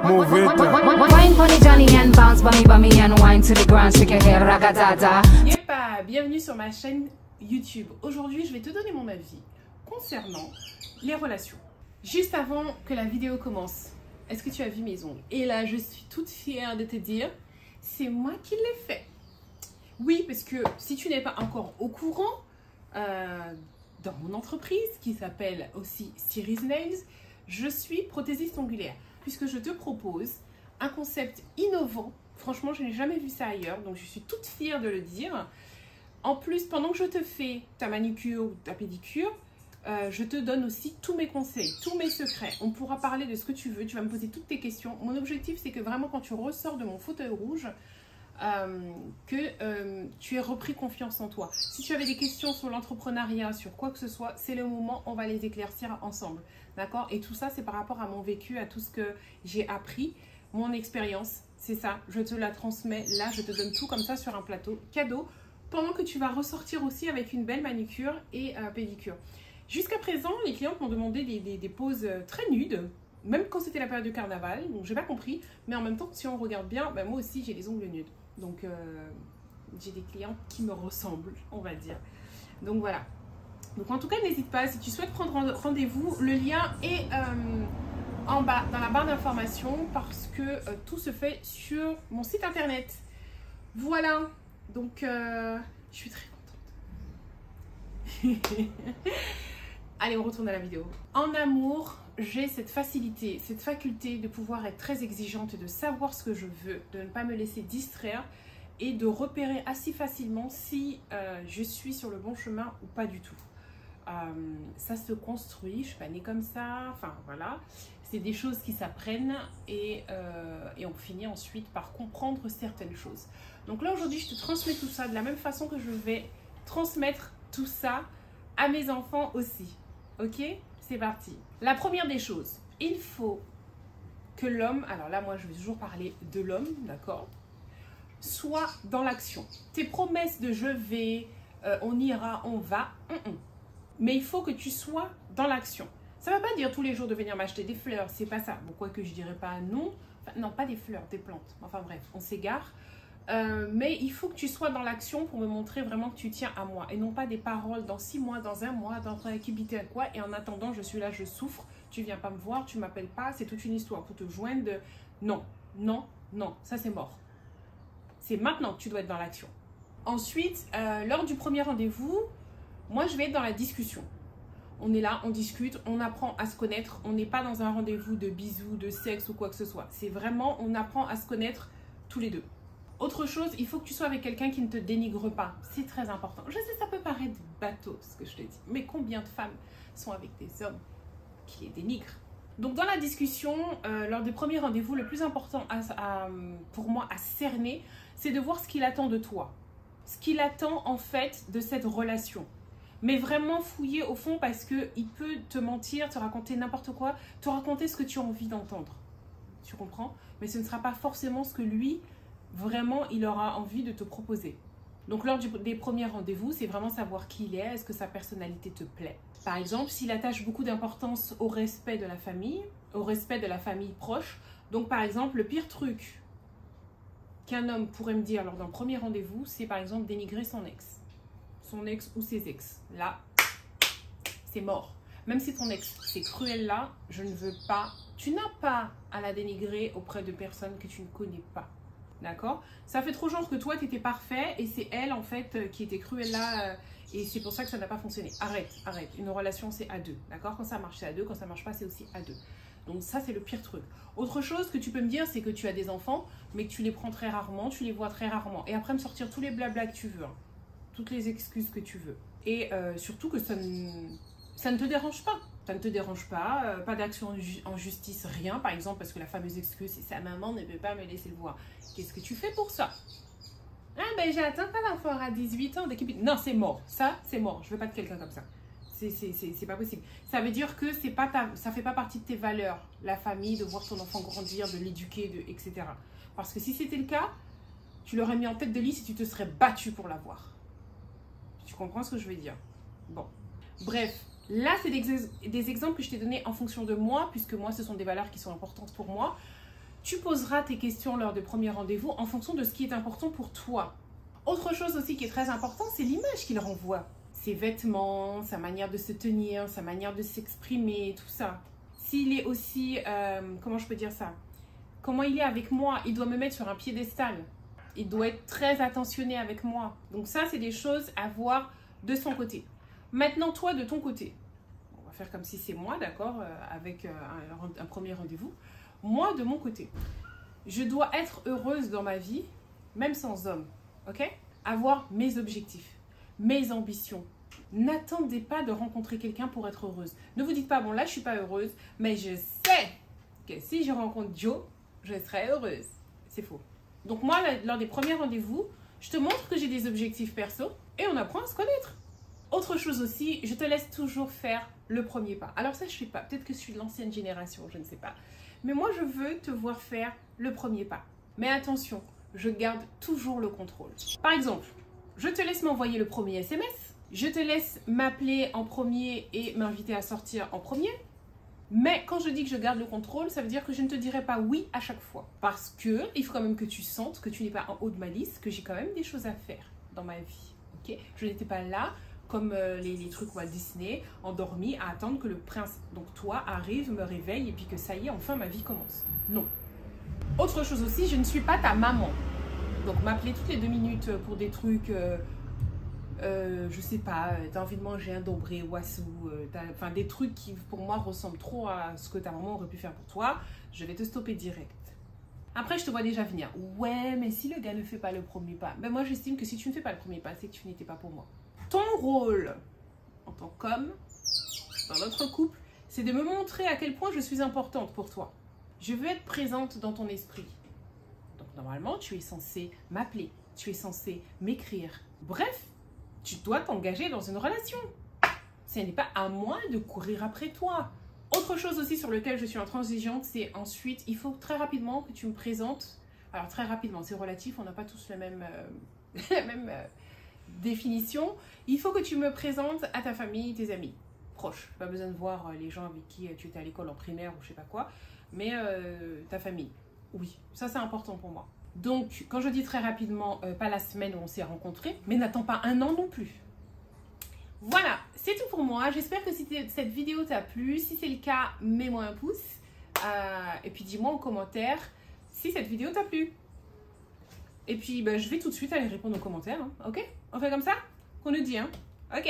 Move it. Wine for the Johnny and bounce bummy and wine to the ground, shake your hair, ragatata. Yepa, bienvenue sur ma chaîne YouTube. Aujourd'hui, je vais te donner mon avis concernant les relations. Juste avant que la vidéo commence, est-ce que tu as vu mes ongles? Et là, je suis toute fière de te dire, c'est moi qui l'ai fait. Oui, parce que si tu n'es pas encore au courant, dans mon entreprise qui s'appelle aussi Ciri's Nails, je suis prothésiste ongulaire. Puisque je te propose un concept innovant. Franchement, je n'ai jamais vu ça ailleurs, donc je suis toute fière de le dire. En plus, pendant que je te fais ta manucure ou ta pédicure, je te donne aussi tous mes conseils, tous mes secrets. On pourra parler de ce que tu veux, tu vas me poser toutes tes questions. Mon objectif, c'est que vraiment quand tu ressors de mon fauteuil rouge, tu aies repris confiance en toi. Si tu avais des questions sur l'entrepreneuriat, sur quoi que ce soit, c'est le moment, on va les éclaircir ensemble. D'accord? Et tout ça, c'est par rapport à mon vécu, à tout ce que j'ai appris, mon expérience. C'est ça, je te la transmets. Là, je te donne tout comme ça sur un plateau cadeau, pendant que tu vas ressortir aussi avec une belle manucure et pédicure. Jusqu'à présent, les clientes m'ont demandé des poses très nudes, même quand c'était la période du carnaval. Donc, j'ai pas compris. Mais en même temps, si on regarde bien, ben, moi aussi, j'ai les ongles nudes. Donc, j'ai des clientes qui me ressemblent, on va dire. Donc, voilà. Donc, en tout cas, n'hésite pas. Si tu souhaites prendre rendez-vous, le lien est en bas, dans la barre d'information, parce que tout se fait sur mon site internet. Voilà. Donc, je suis très contente. Allez, on retourne à la vidéo. En amour, j'ai cette facilité, cette faculté de pouvoir être très exigeante, de savoir ce que je veux, de ne pas me laisser distraire et de repérer assez facilement si je suis sur le bon chemin ou pas du tout. Ça se construit, je suis pas née comme ça, enfin voilà. C'est des choses qui s'apprennent et on finit ensuite par comprendre certaines choses. Donc là, aujourd'hui, je te transmets tout ça de la même façon que je vais transmettre tout ça à mes enfants aussi. Ok? C'est parti. La première des choses, il faut que l'homme, alors là, moi, je vais toujours parler de l'homme, d'accord? Soit dans l'action. Tes promesses de je vais, on ira, on va, mais il faut que tu sois dans l'action. Ça ne veut pas dire tous les jours de venir m'acheter des fleurs, c'est pas ça. Bon, quoi que je dirais pas non. Enfin, non, pas des fleurs, des plantes. Enfin bref, on s'égare. Mais il faut que tu sois dans l'action pour me montrer vraiment que tu tiens à moi. Et non pas des paroles dans 6 mois, dans 1 mois, dans un équipité à quoi. Et en attendant, je suis là, je souffre. Tu viens pas me voir, tu m'appelles pas. C'est toute une histoire pour te joindre de... Non, non, non. Ça, c'est mort. C'est maintenant que tu dois être dans l'action. Ensuite, lors du premier rendez-vous, moi, je vais être dans la discussion. On est là, on discute, on apprend à se connaître. On n'est pas dans un rendez-vous de bisous, de sexe ou quoi que ce soit. C'est vraiment, on apprend à se connaître tous les deux. Autre chose, il faut que tu sois avec quelqu'un qui ne te dénigre pas. C'est très important. Je sais, ça peut paraître bateau ce que je te dis. Mais combien de femmes sont avec des hommes qui les dénigrent? Donc dans la discussion, lors des premiers rendez-vous, le plus important pour moi à cerner, c'est de voir ce qu'il attend de toi. Ce qu'il attend en fait de cette relation. Mais vraiment fouiller au fond parce qu'il peut te mentir, te raconter n'importe quoi, te raconter ce que tu as envie d'entendre. Tu comprends? Mais ce ne sera pas forcément ce que lui, vraiment, il aura envie de te proposer. Donc, lors des premiers rendez-vous, c'est vraiment savoir qui il est, est-ce que sa personnalité te plaît. Par exemple, s'il attache beaucoup d'importance au respect de la famille proche. Donc, par exemple, le pire truc qu'un homme pourrait me dire lors d'un premier rendez-vous, c'est par exemple dénigrer son ex. Son ex ou ses ex. Là, c'est mort. Même si ton ex, c'est cruel là, je ne veux pas. Tu n'as pas à la dénigrer auprès de personnes que tu ne connais pas. D'accord? Ça fait trop genre que toi, tu étais parfait et c'est elle, en fait, qui était cruelle là et c'est pour ça que ça n'a pas fonctionné. Arrête, arrête. Une relation, c'est à deux. D'accord? Quand ça marche, c'est à deux. Quand ça marche pas, c'est aussi à deux. Donc ça, c'est le pire truc. Autre chose que tu peux me dire, c'est que tu as des enfants, mais que tu les prends très rarement, tu les vois très rarement. Et après, me sortir tous les blablas que tu veux. Hein. Toutes les excuses que tu veux. Et surtout que ça ne te dérange pas. Ça ne te dérange pas, pas d'action en justice, rien. Par exemple, parce que la fameuse excuse, c'est sa maman ne peut pas me laisser le voir. Qu'est-ce que tu fais pour ça? Ah ben j'attends pas l'enfant à 18 ans. Non, c'est mort. Ça, c'est mort. Je veux pas de quelqu'un comme ça. C'est pas possible. Ça veut dire que ça fait pas partie de tes valeurs. La famille, de voir ton enfant grandir, de l'éduquer, etc. Parce que si c'était le cas, tu l'aurais mis en tête de liste et tu te serais battu pour l'avoir. Tu comprends ce que je veux dire? Bon. Bref, là, c'est des exemples que je t'ai donnés en fonction de moi, puisque moi, ce sont des valeurs qui sont importantes pour moi. Tu poseras tes questions lors du premier rendez-vous en fonction de ce qui est important pour toi. Autre chose aussi qui est très important, c'est l'image qu'il renvoie. Ses vêtements, sa manière de se tenir, sa manière de s'exprimer, tout ça. S'il est aussi, comment je peux dire ça? Comment il est avec moi? Il doit me mettre sur un piédestal. Il doit être très attentionné avec moi. Donc ça, c'est des choses à voir de son côté. Maintenant, toi, de ton côté, on va faire comme si c'est moi, d'accord, avec un premier rendez-vous. Moi, de mon côté, je dois être heureuse dans ma vie, même sans homme, ok? Avoir mes objectifs, mes ambitions. N'attendez pas de rencontrer quelqu'un pour être heureuse. Ne vous dites pas, bon là, je suis pas heureuse, mais je sais que si je rencontre Joe, je serai heureuse. C'est faux. Donc moi, lors des premiers rendez-vous, je te montre que j'ai des objectifs perso et on apprend à se connaître. Autre chose aussi, je te laisse toujours faire le premier pas. Alors ça, je ne sais pas. Peut-être que je suis de l'ancienne génération, je ne sais pas. Mais moi, je veux te voir faire le premier pas. Mais attention, je garde toujours le contrôle. Par exemple, je te laisse m'envoyer le premier SMS. Je te laisse m'appeler en premier et m'inviter à sortir en premier. Mais quand je dis que je garde le contrôle, ça veut dire que je ne te dirai pas oui à chaque fois. Parce que il faut quand même que tu sentes que tu n'es pas en haut de ma liste, que j'ai quand même des choses à faire dans ma vie. Okay? Je n'étais pas là comme les trucs Walt Disney, endormi à attendre que le prince, donc toi, arrive, me réveille et puis que ça y est, enfin ma vie commence. Non. Autre chose aussi, je ne suis pas ta maman. Donc m'appeler toutes les 2 minutes pour des trucs... je sais pas, t'as envie de manger un dombré, wassou, enfin des trucs qui pour moi ressemblent trop à ce que ta maman aurait pu faire pour toi, je vais te stopper direct. Après, je te vois déjà venir. Ouais, mais si le gars ne fait pas le premier pas, ben moi j'estime que si tu ne fais pas le premier pas, c'est que tu n'étais pas pour moi. Ton rôle en tant qu'homme, dans notre couple, c'est de me montrer à quel point je suis importante pour toi. Je veux être présente dans ton esprit. Donc normalement, tu es censé m'appeler, tu es censé m'écrire. Bref, tu dois t'engager dans une relation. Ce n'est pas à moi de courir après toi. Autre chose aussi sur laquelle je suis intransigeante, c'est ensuite, il faut très rapidement que tu me présentes. Alors très rapidement, c'est relatif, on n'a pas tous la même définition. Il faut que tu me présentes à ta famille, tes amis proches. Pas besoin de voir les gens avec qui tu étais à l'école en primaire ou je sais pas quoi, mais ta famille. Oui, ça c'est important pour moi. Donc, quand je dis très rapidement, pas la semaine où on s'est rencontrés, mais n'attends pas 1 an non plus. Voilà, c'est tout pour moi. J'espère que cette vidéo t'a plu. Si c'est le cas, mets-moi un pouce. Et puis dis-moi en commentaire si cette vidéo t'a plu. Et puis, je vais tout de suite aller répondre aux commentaires. Hein, ok? On fait comme ça? Qu'on nous dit, hein? Ok.